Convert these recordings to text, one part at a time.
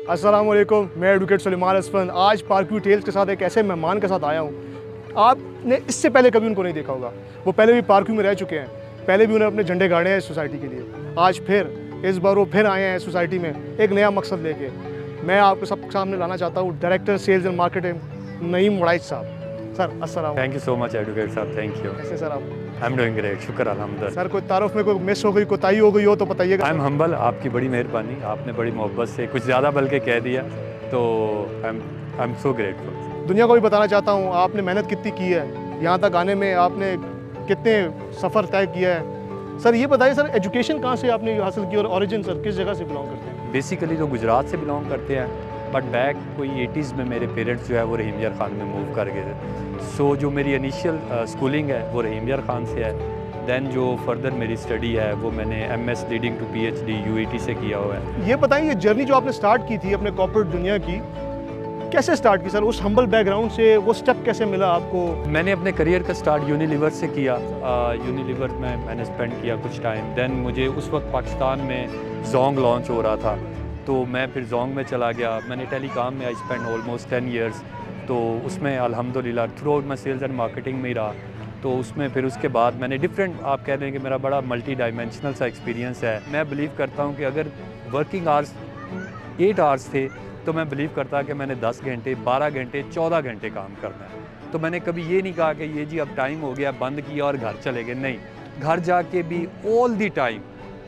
अस्सलाम वालेकुम, मैं एडवोकेट सुलेमान असफन आज पार्कव्यू टेल्स के साथ एक ऐसे मेहमान के साथ आया हूँ। आपने इससे पहले कभी उनको नहीं देखा होगा। वो पहले भी पार्कव्यू में रह चुके हैं, पहले भी उन्होंने अपने झंडे गाड़े हैं सोसाइटी के लिए। आज फिर इस बार वो फिर आए हैं सोसाइटी में एक नया मकसद लेके। मैं आपके सब सामने लाना चाहता हूँ director sales and marketing Naeem Waraich साहब। सर अस्सलाम। Thank you so much advocate साहब, थैंक यू। कैसे सर आप? आई एम डूइंग ग्रेट, शुक्र अल्हम्दुलिल्लाह। सर कोई तारुफ में कोई मिस हो गई, कोताही हो गई हो तो बताइएगा। आई एम हम्बल, आपकी बड़ी मेहरबानी, आपने बड़ी मोहब्बत से कुछ ज़्यादा बल्कि कह दिया, तो आई एम सो ग्रेटफुल। दुनिया को भी बताना चाहता हूँ आपने मेहनत कितनी की है यहाँ तक आने में, आपने कितने सफ़र तय किया है। सर ये बताइए सर, एजुकेशन कहाँ से आपने हासिल की और ओरिजिन सर किस जगह से बिलोंग करते हैं? बेसिकली तो गुजरात से बिलोंग करते हैं, बट बैक कोई 80s में मेरे पेरेंट्स जो है वो रहीम यार ख़ान में मूव कर गए थे। सो जो मेरी इनिशियल स्कूलिंग है वो रहीम यार ख़ान से है। दैन जो फर्दर मेरी स्टडी है वो मैंने MS leading to PhD UET से किया हुआ है। ये बताइए, ये जर्नी जो आपने स्टार्ट की थी अपने कॉर्पोरेट दुनिया की, कैसे स्टार्ट की सर? उस हम्बल बैकग्राउंड से वो स्टेप कैसे मिला आपको? मैंने अपने करियर का स्टार्ट यूनिलीवर से किया। यूनिलीवर में मैंने स्पेंड किया कुछ टाइम। देन मुझे उस वक्त पाकिस्तान में जोंग लॉन्च हो रहा था, तो मैं फिर जोंग में चला गया। मैंने टेलीकॉम में आई स्पेंड ऑलमोस्ट 10 ईयर्स, तो उसमें अल्हम्दुलिल्लाह थ्रू आउट मैं सेल्स एंड मार्केटिंग में ही रहा। तो उसमें फिर उसके बाद मैंने डिफरेंट, आप कह रहे हैं कि मेरा बड़ा मल्टी डायमेंशनल सा एक्सपीरियंस है। मैं बिलीव करता हूँ कि अगर वर्किंग आवर्स 8 आवर्स थे तो मैं बिलीव करता कि मैंने 10 घंटे, 12 घंटे, 14 घंटे काम करना है। तो मैंने कभी ये नहीं कहा कि ये जी अब टाइम हो गया, बंद किया और घर चले गए। नहीं, घर जाके भी ऑल दी टाइम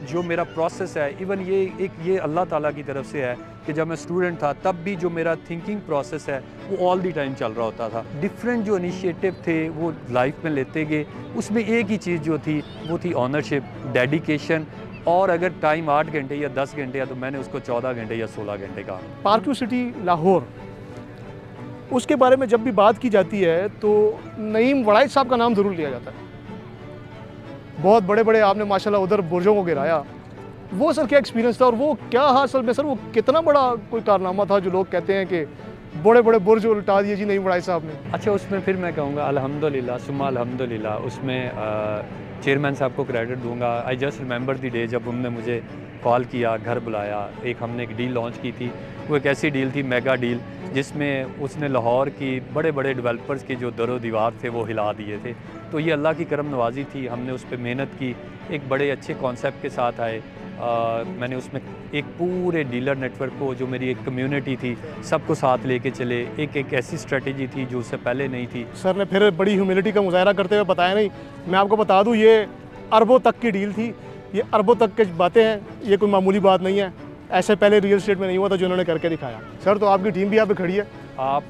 जो मेरा प्रोसेस है, इवन ये अल्लाह ताला की तरफ से है कि जब मैं स्टूडेंट था तब भी जो मेरा थिंकिंग प्रोसेस है वो ऑल दी टाइम चल रहा होता था। डिफरेंट जो इनिशिएटिव थे वो लाइफ में लेते गए। उसमें एक ही चीज़ जो थी वो थी ऑनरशिप, डेडिकेशन। और अगर टाइम 8 घंटे या 10 घंटे है तो मैंने उसको 14 घंटे या 16 घंटे कहा। पार्कव्यू सिटी लाहौर, उसके बारे में जब भी बात की जाती है तो नईम वड़ाइच साहब का नाम ज़रूर लिया जाता है। बहुत बड़े बड़े आपने माशाल्लाह उधर बुर्जों को गिराया। वो सर क्या एक्सपीरियंस था और वो क्या हासिल में सर, वो कितना बड़ा कोई कारनामा था जो लोग कहते हैं कि बड़े बड़े बुर्ज उल्टा दिए जी नईम वड़ाइच साहब ने? अच्छा, उसमें फिर मैं कहूँगा अल्हम्दुलिल्लाह सुम्मा अल्हम्दुलिल्लाह, उसमें चेयरमैन साहब को क्रेडिट दूंगा। I just remember the day जब उन्होंने मुझे कॉल किया, घर बुलाया। हमने एक डील लॉन्च की थी, वो एक ऐसी डील थी, मेगा डील, जिसमें उसने लाहौर की बड़े बड़े डेवलपर्स के जो दरो दीवार थे वो हिला दिए थे। तो ये अल्लाह की करम नवाजी थी, हमने उस पर मेहनत की, एक बड़े अच्छे कॉन्सेप्ट के साथ आए। मैंने उसमें एक पूरे डीलर नेटवर्क को, जो मेरी एक कम्युनिटी थी, सबको साथ लेके चले। एक ऐसी स्ट्रेटजी थी जो उससे पहले नहीं थी। सर ने फिर बड़ी ह्यूमिलिटी का मुजाहरा करते हुए बताया नहीं। मैं आपको बता दूं, ये अरबों तक की डील थी, ये अरबों तक की बातें हैं, ये कोई मामूली बात नहीं है। ऐसे पहले रियल एस्टेट में नहीं हुआ था जो उन्होंने करके दिखाया। सर तो आपकी टीम भी यहाँ पे खड़ी है। आप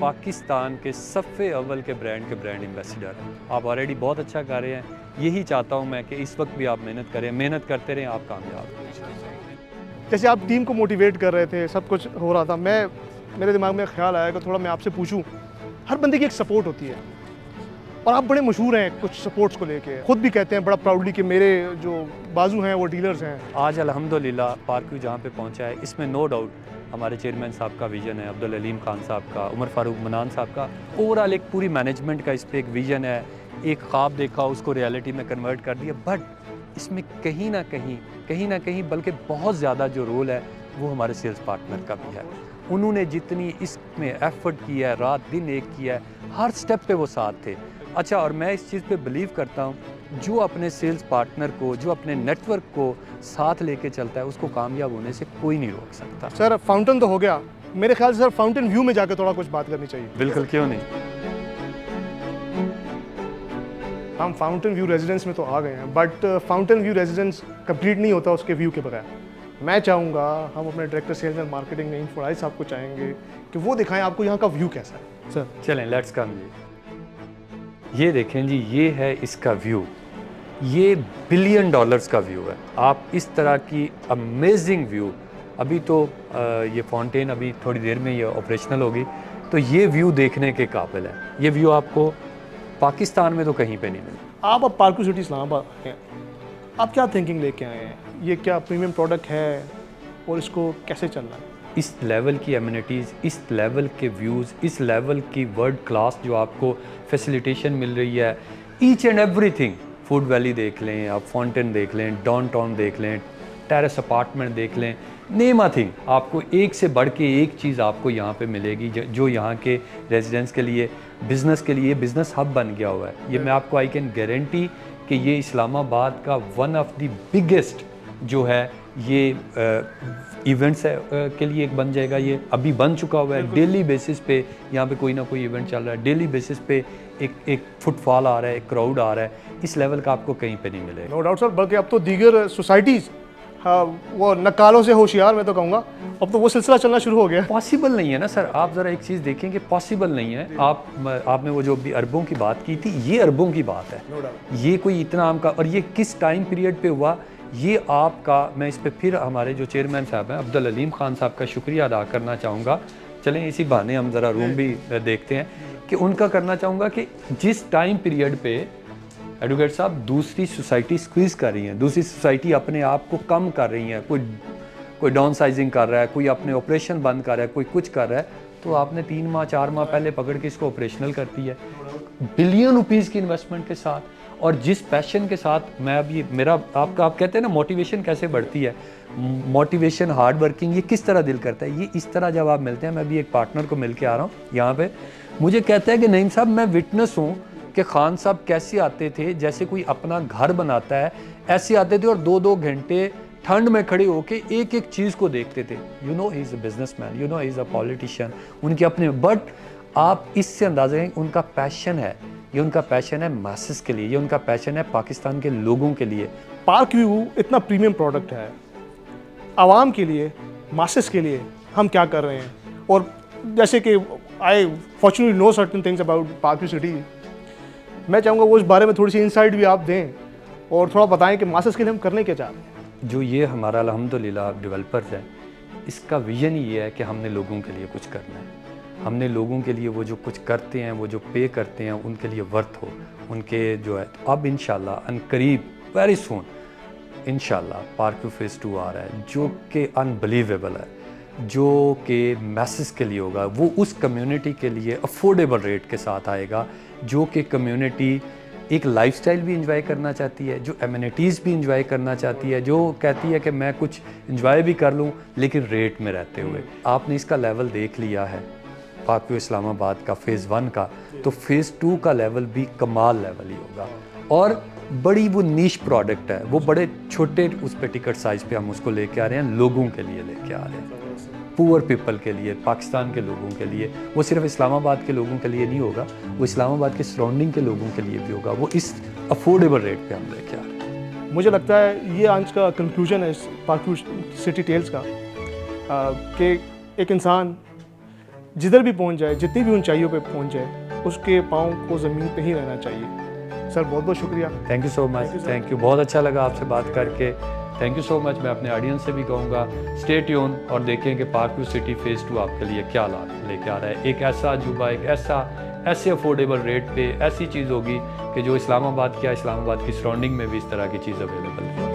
पाकिस्तान के सफ़े अव्वल के ब्रांड एम्बेसडर हैं। आप ऑलरेडी बहुत अच्छा कर रहे हैं। यही चाहता हूँ मैं कि इस वक्त भी आप मेहनत करें, मेहनत करते रहें, आप कामयाब। जैसे आप टीम को मोटिवेट कर रहे थे, सब कुछ हो रहा था, मेरे दिमाग में ख्याल आया कि थोड़ा मैं आपसे पूछूं। हर बंदे की एक सपोर्ट होती है और आप बड़े मशहूर हैं कुछ सपोर्ट्स को लेके, खुद भी कहते हैं बड़ा प्राउडली कि मेरे जो बाजू हैं वो डीलर्स हैं। आज अल्हम्दुलिल्लाह पार्कव्यू जहाँ पे पहुँचा है, इसमें नो डाउट हमारे चेयरमैन साहब का विज़न है, अब्दुल अलीम खान साहब का, उमर फारूक मनान साहब का। ओवरऑल एक पूरी मैनेजमेंट का इस पर एक विज़न है, एक ख्वाब देखा, उसको रियलिटी में कन्वर्ट कर दिया। बट इसमें कहीं ना कहीं बल्कि बहुत ज़्यादा जो रोल है वो हमारे सेल्स पार्टनर का भी है। उन्होंने जितनी इसमें एफ़र्ट किया है, रात दिन एक किया है, हर स्टेप पे वो साथ थे। अच्छा, और मैं इस चीज़ पे बिलीव करता हूँ, जो अपने सेल्स पार्टनर को, जो अपने नेटवर्क को साथ लेके चलता है, उसको कामयाब होने से कोई नहीं रोक सकता। सर फाउंटेन तो हो गया, मेरे ख्याल से सर फाउंटेन व्यू में जाकर थोड़ा कुछ बात करनी चाहिए। बिल्कुल, क्यों नहीं। हम फाउंटेन व्यू रेजिडेंस में तो आ गए हैं, but fountain view residence complete नहीं होता उसके व्यू के बगैर। मैं चाहूँगा हम अपने director sales and marketing Naeem Waraich साहब को चाहेंगे कि वो दिखाएं आपको यहाँ का व्यू कैसा है। सर चलें, लेट्स कम जी। ये देखें जी, ये है इसका व्यू, ये $1 बिलियन का व्यू है। आप इस तरह की अमेजिंग व्यू, अभी तो ये फाउंटेन अभी थोड़ी देर में ये ऑपरेशनल होगी, तो ये व्यू देखने के काबिल है। ये व्यू आपको पाकिस्तान में तो कहीं पे नहीं मिला। आप अब पार्कव्यू सिटी इस्लामाबाद हैं, आप क्या थिंकिंग लेके आए हैं? ये क्या प्रीमियम प्रोडक्ट है और इसको कैसे चलना है? इस लेवल की एमिनिटीज़, इस लेवल के व्यूज़, इस लेवल की वर्ल्ड क्लास जो आपको फैसिलिटेशन मिल रही है, each and everything. Food valley देख लें, आप फाउंटेन देख लें, डाउनटाउन देख लें, टेरेस अपार्टमेंट देख लें, नेम अ थिंग, आपको एक से बढ़ के एक चीज़ आपको यहाँ पे मिलेगी जो यहाँ के रेजिडेंट्स के लिए, बिज़नेस के लिए बिज़नेस हब बन गया हुआ है। ये मैं आपको आई कैन गारंटी कि ये इस्लामाबाद का वन ऑफ द बिगेस्ट जो है ये इवेंट्स के लिए एक बन जाएगा। ये अभी बन चुका हुआ है, डेली बेसिस पे यहाँ पे कोई ना कोई इवेंट चल रहा है, डेली बेसिस पे एक फुटफॉल आ रहा है, एक क्राउड आ रहा है। इस लेवल का आपको कहीं पे नहीं मिलेगा। नो डाउट सर, बल्कि अब तो दीगर सोसाइटीज़, हाँ, वो नकालों से होशियार मैं तो कहूँगा, अब तो वो सिलसिला चलना शुरू हो गया। पॉसिबल नहीं है ना सर, आप ज़रा एक चीज़ देखें कि पॉसिबल नहीं है। आपने वो जो अभी अरबों की बात की थी, ये अरबों की बात है, ये कोई इतना आम का, और ये किस टाइम पीरियड पे हुआ, ये आपका, मैं इस पे फिर हमारे जो चेयरमैन साहब हैं अब्दुल अलीम खान साहब का शुक्रिया अदा करना चाहूँगा। चलें इसी बहाने हम ज़रा रूम भी देखते हैं कि उनका करना चाहूँगा कि जिस टाइम पीरियड पे एडवोकेट साहब दूसरी सोसाइटी स्क्वीज़ कर रही हैं, दूसरी सोसाइटी अपने आप को कम कर रही हैं, कोई डाउन साइजिंग कर रहा है, कोई अपने ऑपरेशन बंद कर रहा है, कोई कुछ कर रहा है, तो आपने 3 माह 4 माह पहले पकड़ के इसको ऑपरेशनल करती है बिलियन रुपीज़ की इन्वेस्टमेंट के साथ। और जिस पैशन के साथ मैं अभी मेरा आप कहते हैं ना मोटिवेशन कैसे बढ़ती है, मोटिवेशन, हार्ड वर्किंग, ये किस तरह दिल करता है, ये इस तरह जब आप मिलते हैं। मैं अभी एक पार्टनर को मिल के आ रहा हूँ यहाँ पे, मुझे कहता है कि नईम साहब मैं विटनेस हूँ कि खान साहब कैसे आते थे, जैसे कोई अपना घर बनाता है ऐसे आते थे और 2-2 घंटे ठंड में खड़े होके एक एक चीज़ को देखते थे। You know he is a businessman, you know he is a politician, उनके अपने, बट आप इससे अंदाज़ा करें उनका पैशन है, ये उनका पैशन है मासेस के लिए, ये उनका पैशन है पाकिस्तान के लोगों के लिए। पार्क व्यू इतना प्रीमियम प्रोडक्ट है, आवाम के लिए, मासेस के लिए हम क्या कर रहे हैं। और जैसे कि I fortunately know certain things about Park View City, मैं चाहूँगा वो इस बारे में थोड़ी सी इंसाइट भी आप दें और थोड़ा बताएं कि मासेस के लिए हम करने क्या चाह रहे हैं। जो ये हमारा अल्हम्दुलिल्लाह डेवलपर्स है, इसका विजन ये है कि हमने लोगों के लिए कुछ करना है, हमने लोगों के लिए वो जो कुछ करते हैं, वो जो पे करते हैं, उनके लिए वर्थ हो, उनके जो है। अब इंशाल्लाह अनकरीब वेरी सून इंशाल्लाह पार्क व्यू फेज़ 2 आ रहा है जो कि अनबिलीवेबल है, जो कि मैसेज के लिए होगा, वो उस कम्युनिटी के लिए अफोर्डेबल रेट के साथ आएगा, जो कि कम्युनिटी एक लाइफस्टाइल भी इंजॉय करना चाहती है, जो एमिनिटीज़ भी इंजॉय करना चाहती है, जो कहती है कि मैं कुछ इंजॉय भी कर लूँ लेकिन रेट में रहते हुए। आपने इसका लेवल देख लिया है पार्क व्यू इस्लामाबाद का फ़ेज़ 1 का, तो फ़ेज़ 2 का लेवल भी कमाल लेवल ही होगा। और बड़ी वो नीश प्रोडक्ट है, वो बड़े छोटे उस पे टिकट साइज़ पे हम उसको लेके आ रहे हैं, लोगों के लिए लेके आ रहे हैं, पुअर पीपल के लिए, पाकिस्तान के लोगों के लिए। वो सिर्फ इस्लामाबाद के लोगों के लिए नहीं होगा, वो इस्लामाबाद के सराउंडिंग के लोगों के लिए भी होगा, वो इस अफोर्डेबल रेट पे हम लेके आ रहे हैं। मुझे लगता है ये आज का कंक्लूजन है इस पार्क व्यू सिटी टेल्स का, कि एक इंसान जिधर भी पहुंच जाए, जितनी भी ऊंचाइयों पे पहुंच जाए, उसके पाँव को ज़मीन पे ही रहना चाहिए। सर बहुत बहुत शुक्रिया। Thank you so much, thank you, बहुत अच्छा लगा आपसे बात करके, थैंक यू सो मच। मैं अपने ऑडियंस से भी कहूँगा स्टे ट्यून और देखें कि पार्क व्यू सिटी फ़ेज़ 2 आपके लिए क्या लेके आ रहा है। एक ऐसा अजूबा, एक ऐसे अफोर्डेबल रेट पे ऐसी चीज़ होगी कि जो इस्लामाबाद की सराउंडिंग में भी इस तरह की चीज़ अवेलेबल है।